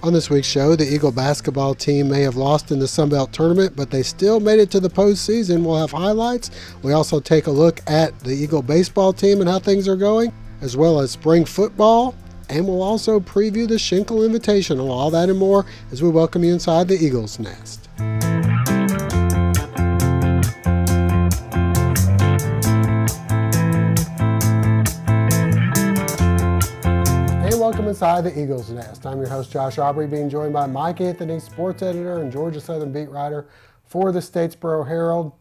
On this week's show, the Eagle basketball team may have lost in the Sun Belt tournament, but they still made it to the postseason. We'll have highlights. We also take a look at the Eagle baseball team and how things are going, as well as spring football, and we'll also preview the Schenkel Invitational. All that and more as we welcome you inside the Eagle's Nest. Welcome inside the Eagle's Nest. I'm your host, Josh Aubrey, being joined by Mike Anthony, sports editor and Georgia Southern beat writer for the Statesboro Herald.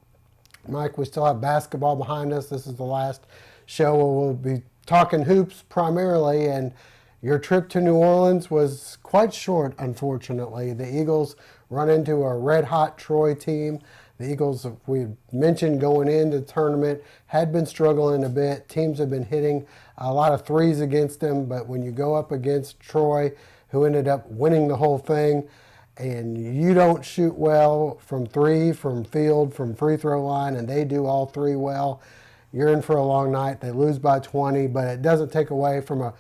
Mike, we still have basketball behind us. This is the last show where we'll be talking hoops primarily, and your trip to New Orleans was quite short, unfortunately. The Eagles run into a red-hot Troy team. The Eagles, we mentioned going into the tournament, had been struggling a bit. Teams have been hitting a lot of threes against them, but when you go up against Troy, who ended up winning the whole thing, and you don't shoot well from three, from field, from free throw line, and they do all three well, you're in for a long night. They lose by 20, but it doesn't take away from a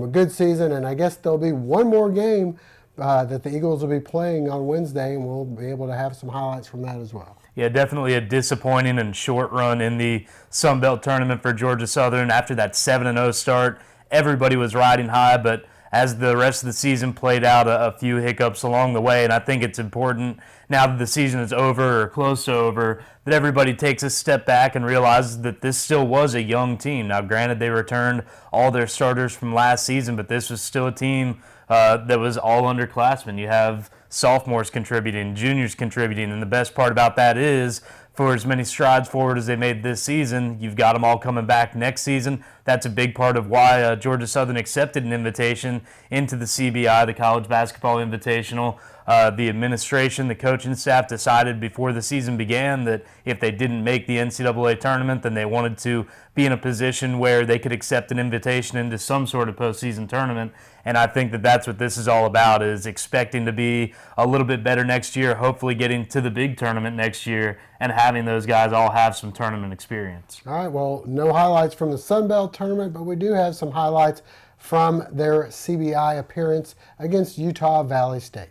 good season, and I guess there'll be one more game that the Eagles will be playing on Wednesday, and we'll be able to have some highlights from that as well. Yeah, definitely a disappointing and short run in the Sun Belt tournament for Georgia Southern. After that 7-0 start, everybody was riding high, but as the rest of the season played out, a few hiccups along the way, and I think it's important now that the season is over or close to over that everybody takes a step back and realizes that this still was a young team. Now, granted, they returned all their starters from last season, but this was still a team that was all underclassmen. You have sophomores contributing, juniors contributing, and the best part about that is for as many strides forward as they made this season, you've got them all coming back next season. That's a big part of why Georgia Southern accepted an invitation into the CBI, the College Basketball Invitational. The administration, the coaching staff decided before the season began that if they didn't make the NCAA tournament, then they wanted to be in a position where they could accept an invitation into some sort of postseason tournament. And I think that that's what this is all about, is expecting to be a little bit better next year, hopefully getting to the big tournament next year and having those guys all have some tournament experience. All right, well, no highlights from the Sun Belt tournament, but we do have some highlights from their CBI appearance against Utah Valley State.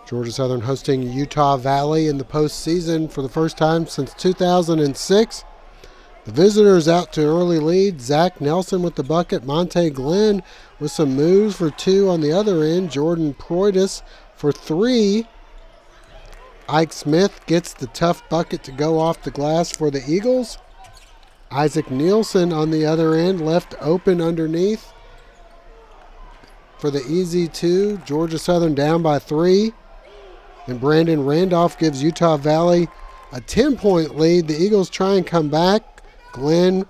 Georgia Southern hosting Utah Valley in the postseason for the first time since 2006. The visitors out to early lead. Zach Nelson with the bucket. Monte Glenn with some moves for two on the other end. Jordan Proidus for three. Ike Smith gets the tough bucket to go off the glass for the Eagles. Isaac Nielsen on the other end, left open underneath for the easy two. Georgia Southern down by three. And Brandon Randolph gives Utah Valley a 10-point lead. The Eagles try and come back. Glenn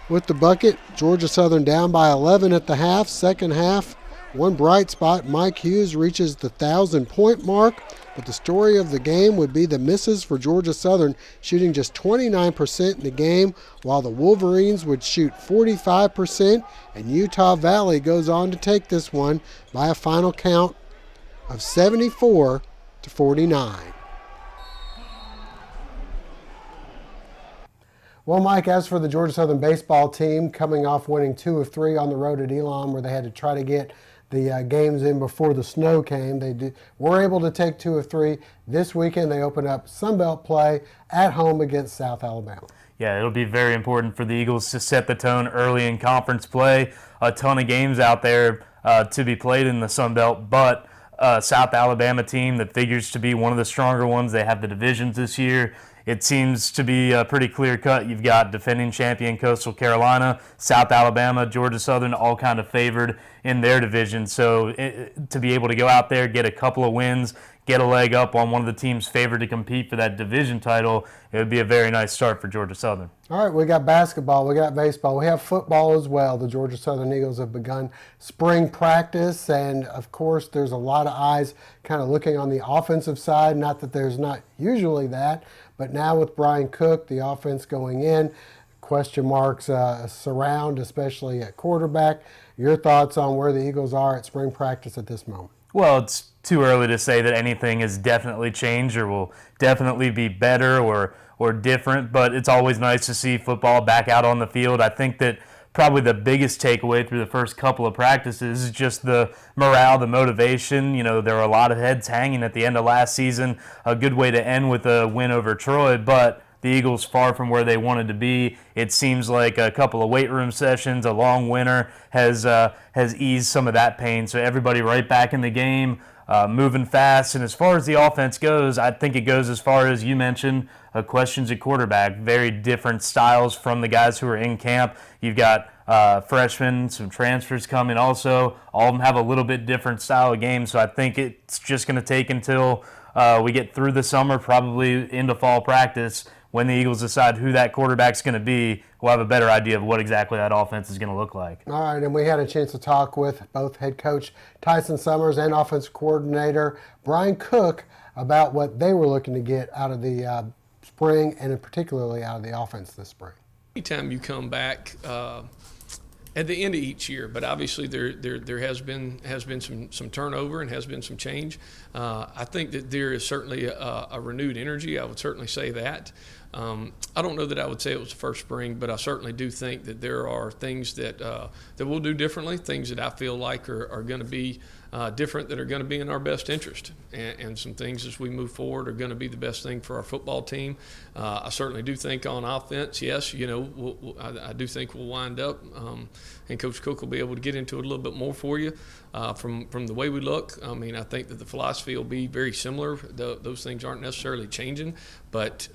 with the bucket. Georgia Southern down by 11 at the half. Second half, one bright spot. Mike Hughes reaches the 1,000-point mark. But the story of the game would be the misses for Georgia Southern, shooting just 29% in the game, while the Wolverines would shoot 45%. And Utah Valley goes on to take this one by a final count of 74-49. Well, Mike, as for the Georgia Southern baseball team, coming off winning 2 of 3 on the road at Elon, where they had to try to get the games in before the snow came, they were able to take 2 of 3. This weekend they open up Sun Belt play at home against South Alabama. Yeah, it'll be very important for the Eagles to set the tone early in conference play. A ton of games out there to be played in the Sun Belt, but South Alabama team that figures to be one of the stronger ones. They have the divisions this year. It seems to be pretty clear-cut. You've got defending champion Coastal Carolina, South Alabama, Georgia Southern, all kind of favored in their division. So to be able to go out there, get a couple of wins, get a leg up on one of the teams favored to compete for that division title, it would be a very nice start for Georgia Southern. All right, we got basketball, we got baseball, we have football as well. The Georgia Southern Eagles have begun spring practice, and of course there's a lot of eyes kind of looking on the offensive side. Not that there's not usually that, but now with Brian Cook, the offense going in, question marks surround, especially at quarterback. Your thoughts on where the Eagles are at spring practice at this moment? Well, it's too early to say that anything has definitely changed or will definitely be better or different, but it's always nice to see football back out on the field. I think that probably the biggest takeaway through the first couple of practices is just the morale, the motivation. You know, there were a lot of heads hanging at the end of last season, a good way to end with a win over Troy, but the Eagles far from where they wanted to be. It seems like a couple of weight room sessions, a long winter has eased some of that pain. So everybody right back in the game, moving fast. And as far as the offense goes, I think it goes as far as you mentioned, questions at quarterback. Very different styles from the guys who are in camp. You've got freshmen, some transfers coming also. All of them have a little bit different style of game. So I think it's just going to take until we get through the summer, probably into fall practice. When the Eagles decide who that quarterback's going to be, we'll have a better idea of what exactly that offense is going to look like. All right, and we had a chance to talk with both head coach Tyson Summers and offensive coordinator Brian Cook about what they were looking to get out of the spring, and particularly out of the offense this spring. Anytime you come back at the end of each year, but obviously there has been some turnover and has been some change. I think that there is certainly a renewed energy. I would certainly say that. I don't know that I would say it was the first spring, but I certainly do think that there are things that we'll do differently, things that I feel like are going to be different, that are going to be in our best interest, and some things as we move forward are going to be the best thing for our football team. I certainly do think on offense, yes, I do think we'll wind up, and Coach Cook will be able to get into it a little bit more for you from the way we look. I mean, I think that the philosophy will be very similar. Those things aren't necessarily changing, but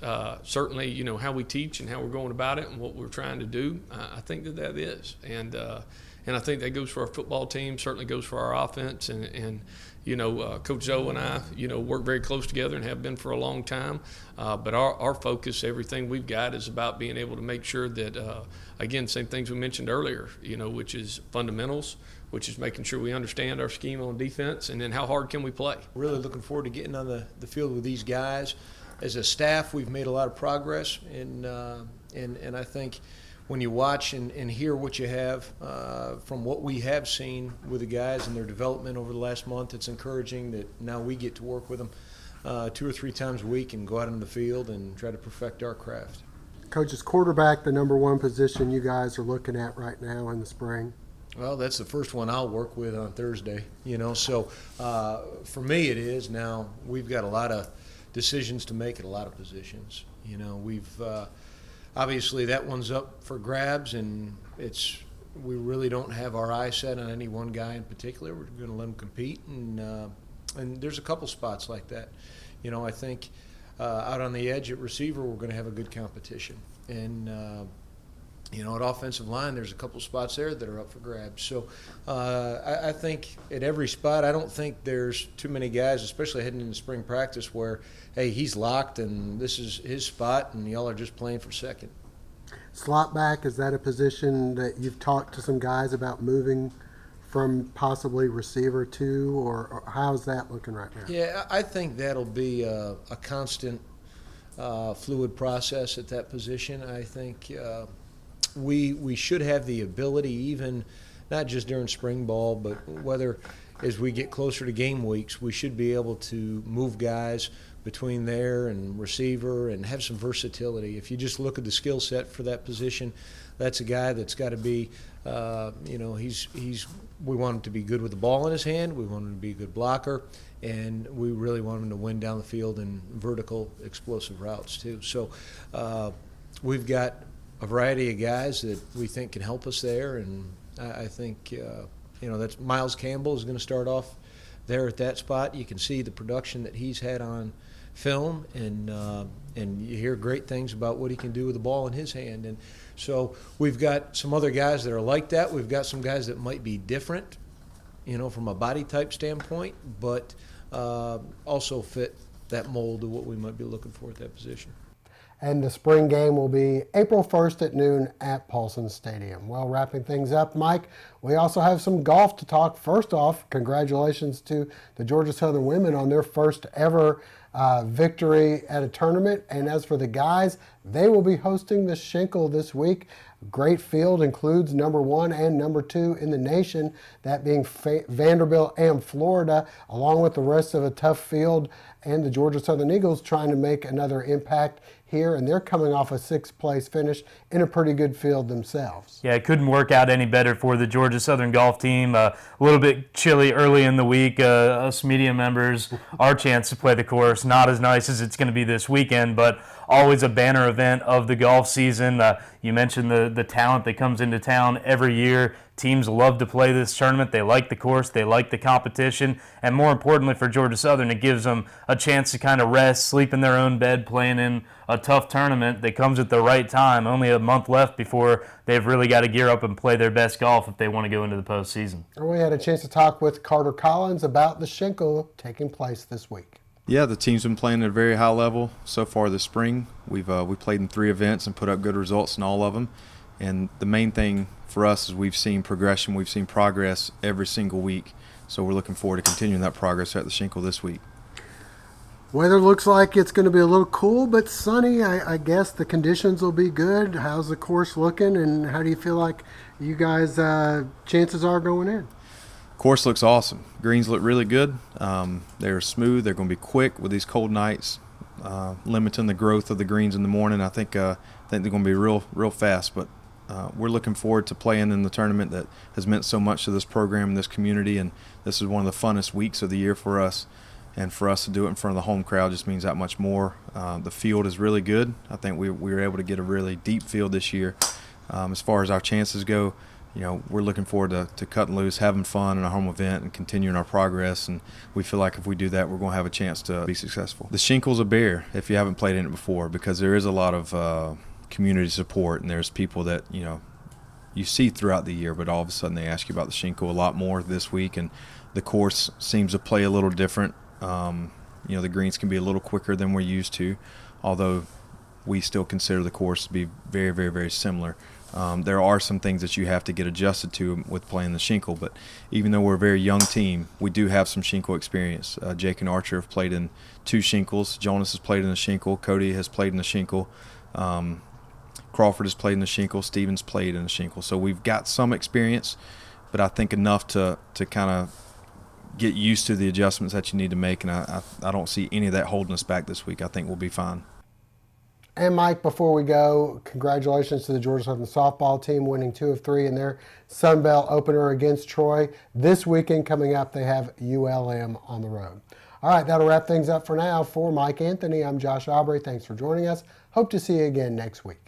certainly, how we teach and how we're going about it and what we're trying to do, I think that is. And I think that goes for our football team, certainly goes for our offense. And Coach Zoe and I, work very close together and have been for a long time. But our focus, everything we've got is about being able to make sure that, again, same things we mentioned earlier, which is fundamentals, which is making sure we understand our scheme on defense, and then how hard can we play. Really looking forward to getting on the field with these guys. As a staff, we've made a lot of progress, and I think when you watch and hear what you have from what we have seen with the guys and their development over the last month, it's encouraging that now we get to work with them 2 or 3 times a week and go out on the field and try to perfect our craft. Coach, is quarterback the number one position you guys are looking at right now in the spring? Well, that's the first one I'll work with on Thursday, so for me it is. Now we've got a lot of decisions to make at a lot of positions. We've obviously that one's up for grabs, and we really don't have our eye set on any one guy in particular. We're going to let him compete, and there's a couple spots like that. I think out on the edge at receiver we're going to have a good competition, and at offensive line there's a couple spots there that are up for grabs. So I think at every spot, I don't think there's too many guys, especially heading into spring practice, where hey, he's locked and this is his spot and y'all are just playing for second. Slot back, is that a position that you've talked to some guys about moving from possibly receiver to, or how's that looking right now? Yeah, I think that'll be a constant fluid process at that position. I think we should have the ability, even not just during spring ball, but whether as we get closer to game weeks, we should be able to move guys between there and receiver and have some versatility. If you just look at the skill set for that position, that's a guy that's got to be, we want him to be good with the ball in his hand, we want him to be a good blocker, and we really want him to win down the field in vertical explosive routes too. So we've got a variety of guys that we think can help us there, and I think that's Miles Campbell is going to start off there at that spot. You can see the production that he's had on film, and you hear great things about what he can do with the ball in his hand. And so we've got some other guys that are like that. We've got some guys that might be different, from a body type standpoint, but also fit that mold of what we might be looking for at that position. And the spring game will be April 1st at noon at Paulson Stadium. Well, wrapping things up, Mike, We also have some golf to talk. First off, congratulations to the Georgia Southern women on their first ever victory at a tournament. And as for the guys, they will be hosting the Shinkle this week. Great field, includes number 1 and number 2 in the nation, that being Vanderbilt and Florida, along with the rest of a tough field, and the Georgia Southern Eagles trying to make another impact here, and they're coming off a 6th place finish in a pretty good field themselves. Yeah, it couldn't work out any better for the Georgia Southern golf team. A little bit chilly early in the week. Us media members, our chance to play the course, not as nice as it's going to be this weekend, but always a banner event of the golf season. You mentioned the talent that comes into town every year. Teams love to play this tournament. They like the course. They like the competition. And more importantly for Georgia Southern, it gives them a chance to kind of rest, sleep in their own bed, playing in a tough tournament that comes at the right time. Only a month left before they've really got to gear up and play their best golf if they want to go into the postseason. We had a chance to talk with Carter Collins about the Schenkel taking place this week. Yeah, the team's been playing at a very high level so far this spring. We played in 3 events and put up good results in all of them. And the main thing for us is we've seen progression, we've seen progress every single week. So we're looking forward to continuing that progress at the Shinkle this week. Weather looks like it's going to be a little cool but sunny. I guess the conditions will be good. How's the course looking, and how do you feel like you guys' chances are going in? Course looks awesome. Greens look really good. They're smooth. They're going to be quick with these cold nights, limiting the growth of the greens in the morning. I think they're going to be real fast. But we're looking forward to playing in the tournament that has meant so much to this program and this community. And this is one of the funnest weeks of the year for us. And for us to do it in front of the home crowd just means that much more. The field is really good. I think we were able to get a really deep field this year. As far as our chances go, we're looking forward to cutting loose, having fun in a home event, and continuing our progress. And we feel like if we do that, we're going to have a chance to be successful. The Shinkle's a bear if you haven't played in it before, because there is a lot of community support, and there's people that you see throughout the year, but all of a sudden they ask you about the Shinkle a lot more this week. And the course seems to play a little different. The greens can be a little quicker than we're used to, although we still consider the course to be very, very, very similar. There are some things that you have to get adjusted to with playing the Shinkle, but even though we're a very young team, we do have some Shinkle experience. Jake and Archer have played in 2 Shinkles. Jonas has played in the Shinkle. Cody has played in the Shinkle. Crawford has played in the Shinkle. Stevens played in the Shinkle. So we've got some experience, but I think enough to kind of get used to the adjustments that you need to make, and I don't see any of that holding us back this week. I think we'll be fine. And Mike, before we go, congratulations to the Georgia Southern softball team winning 2 of 3 in their Sun Belt opener against Troy. This weekend coming up, they have ULM on the road. All right, that'll wrap things up for now. For Mike Anthony, I'm Josh Aubrey. Thanks for joining us. Hope to see you again next week.